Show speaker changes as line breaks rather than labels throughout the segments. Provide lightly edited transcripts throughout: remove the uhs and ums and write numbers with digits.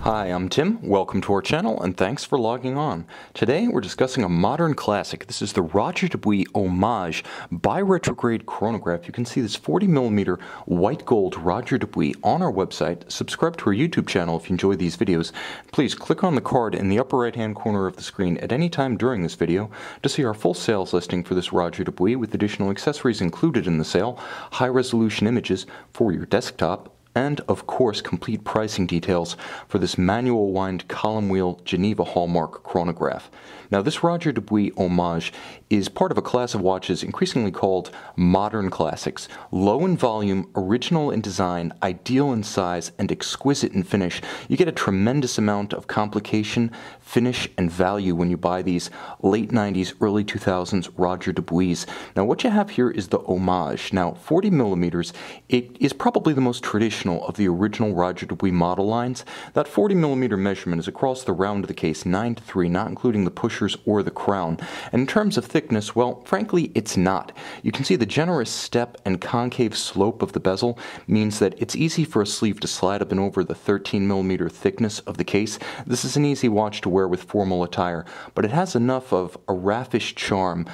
Hi, I'm Tim. Welcome to our channel and thanks for logging on. Today we're discussing a modern classic. This is the Roger Dubuis Hommage Bi-Retrograde Chronograph. You can see this 40mm white gold Roger Dubuis on our website. Subscribe to our YouTube channel if you enjoy these videos. Please click on the card in the upper right hand corner of the screen at any time during this video to see our full sales listing for this Roger Dubuis with additional accessories included in the sale, high resolution images for your desktop, and of course complete pricing details for this manual wind column wheel Geneva hallmark chronograph. Now this Roger Dubuis Hommage is part of a class of watches increasingly called modern classics. Low in volume, original in design, ideal in size, and exquisite in finish. You get a tremendous amount of complication, finish, and value when you buy these late 90s, early 2000s Roger Dubuis. Now what you have here is the Hommage. Now 40mm, it is probably the most traditional of the original Roger Dubuis model lines. That 40mm measurement is across the round of the case, 9:3, not including the pushers or the crown. And in terms of thickness, well, frankly, it's not. You can see the generous step and concave slope of the bezel means that it's easy for a sleeve to slide up and over the 13mm thickness of the case. This is an easy watch to wear with formal attire, but it has enough of a raffish charm,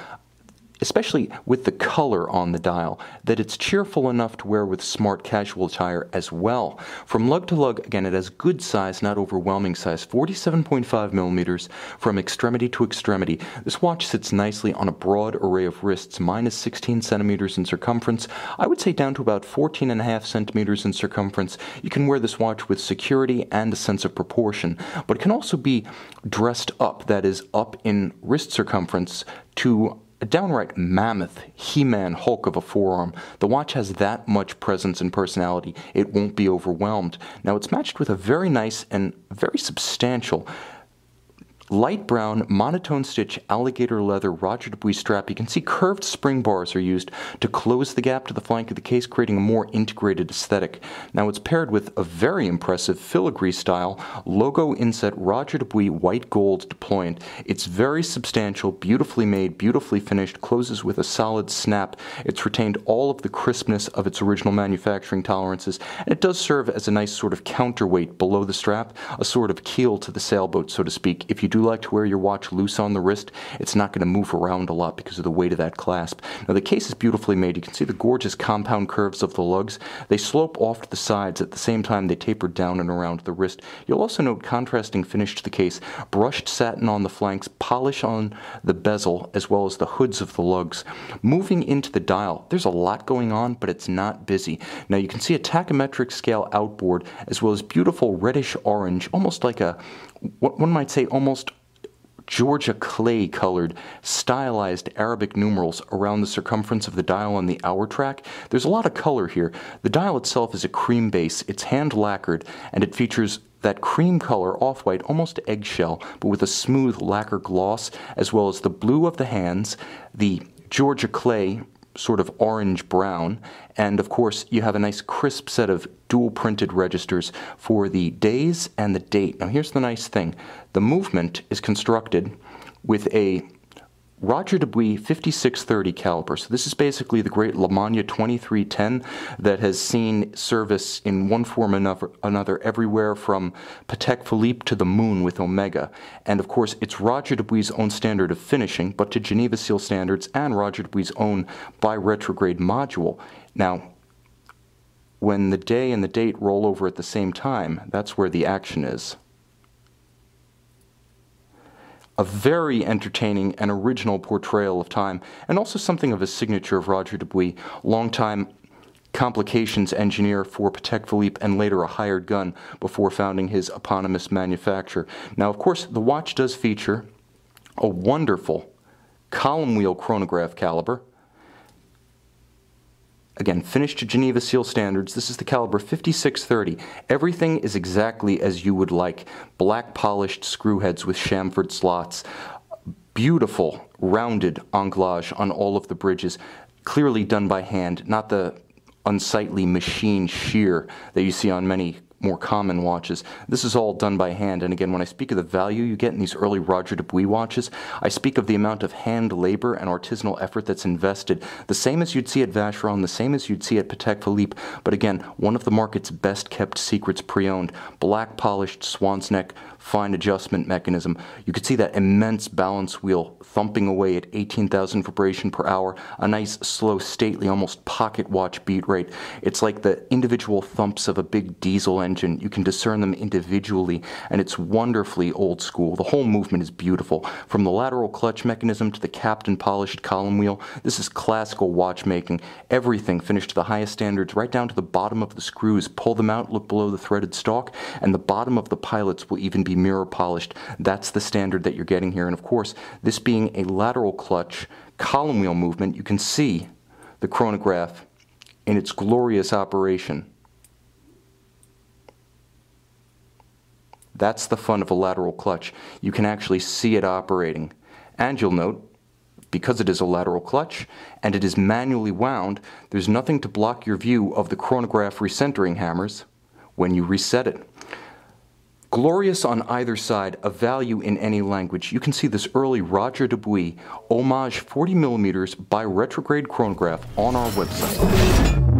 especially with the color on the dial, that it's cheerful enough to wear with smart casual attire as well. From lug to lug, again, it has good size, not overwhelming size, 47.5mm from extremity to extremity. This watch sits nicely on a broad array of wrists, minus 16 centimeters in circumference, I would say down to about 14.5 centimeters in circumference. You can wear this watch with security and a sense of proportion, but it can also be dressed up, that is, up in wrist circumference to a downright mammoth, He-Man Hulk of a forearm. The watch has that much presence and personality, it won't be overwhelmed. Now it's matched with a very nice and very substantial light brown monotone stitch alligator leather Roger Dubuis strap. You can see curved spring bars are used to close the gap to the flank of the case, creating a more integrated aesthetic. Now it's paired with a very impressive Filigree style logo inset Roger Dubuis white gold deployant. It's very substantial, beautifully made, beautifully finished, closes with a solid snap. It's retained all of the crispness of its original manufacturing tolerances, and it does serve as a nice sort of counterweight below the strap, a sort of keel to the sailboat, so to speak. If you do like to wear your watch loose on the wrist, it's not going to move around a lot because of the weight of that clasp. Now the case is beautifully made. You can see the gorgeous compound curves of the lugs. They slope off to the sides at the same time they taper down and around the wrist. You'll also note contrasting finish to the case, brushed satin on the flanks, polish on the bezel, as well as the hoods of the lugs. Moving into the dial, there's a lot going on, but it's not busy. Now you can see a tachometric scale outboard, as well as beautiful reddish orange, almost like a, what one might say, almost Georgia clay colored stylized Arabic numerals around the circumference of the dial on the hour track. There's a lot of color here. The dial itself is a cream base, it's hand lacquered, and it features that cream color, off-white, almost eggshell, but with a smooth lacquer gloss, as well as the blue of the hands, the Georgia clay sort of orange-brown, and of course you have a nice crisp set of dual printed registers for the days and the date. Now here's the nice thing. The movement is constructed with a Roger Dubuis 5630 caliber. So this is basically the great Lamagna 2310 that has seen service in one form or another everywhere from Patek Philippe to the moon with Omega. And of course it's Roger Dubuis' own standard of finishing, but to Geneva seal standards and Roger Dubuis' own Bi-Retrograde module. Now when the day and the date roll over at the same time, that's where the action is. A very entertaining and original portrayal of time, and also something of a signature of Roger Dubuis, longtime complications engineer for Patek Philippe and later a hired gun before founding his eponymous manufacturer. Now, of course, the watch does feature a wonderful column wheel chronograph caliber. Again, finished to Geneva seal standards. This is the caliber 5630. Everything is exactly as you would like. Black polished screw heads with chamfered slots. Beautiful rounded anglage on all of the bridges. Clearly done by hand, not the unsightly machine shear that you see on many more common watches. This is all done by hand, and again, when I speak of the value you get in these early Roger Dubuis watches, I speak of the amount of hand labor and artisanal effort that's invested, the same as you'd see at Vacheron, the same as you'd see at Patek Philippe, but again, one of the market's best kept secrets pre-owned. Black polished swan's neck, fine adjustment mechanism. You could see that immense balance wheel thumping away at 18,000 vibration per hour, a nice, slow, stately, almost pocket watch beat rate. It's like the individual thumps of a big diesel engine. You can discern them individually, and it's wonderfully old school. The whole movement is beautiful. From the lateral clutch mechanism to the capped and polished column wheel, this is classical watchmaking. Everything finished to the highest standards, right down to the bottom of the screws. Pull them out, look below the threaded stalk, and the bottom of the pilots will even be mirror polished. That's the standard that you're getting here. And of course, this being a lateral clutch column wheel movement, you can see the chronograph in its glorious operation. That's the fun of a lateral clutch. You can actually see it operating. And you'll note, because it is a lateral clutch and it is manually wound, there's nothing to block your view of the chronograph recentering hammers when you reset it. Glorious on either side, a value in any language. You can see this early Roger Dubuis Hommage 40mm Bi-Retrograde chronograph on our website.